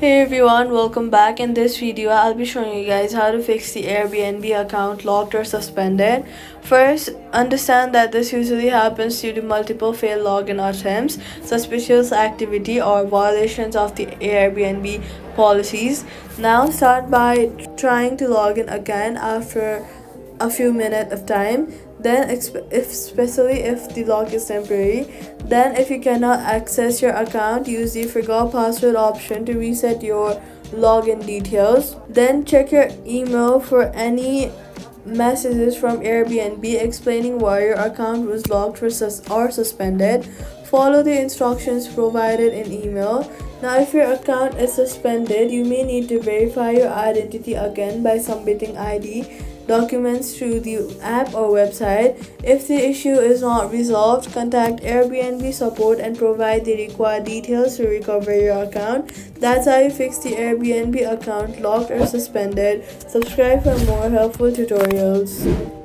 Hey everyone, welcome back. In this video, I'll be showing you guys how to fix the Airbnb account locked or suspended. First, understand that this usually happens due to multiple failed login attempts, suspicious activity, or violations of the Airbnb policies. Now, start by trying to log in again after a few minutes of time. Then especially if the lock is temporary, then if you cannot access your account, use the forgot password option to reset your login details. Then check your email for any messages from Airbnb explaining why your account was locked or suspended. Follow the instructions provided in email. Now, if your account is suspended, you may need to verify your identity again by submitting ID documents through the app or website. If the issue is not resolved, contact Airbnb support and provide the required details to recover your account. That's how you fix the Airbnb account locked or suspended. Subscribe for more helpful tutorials.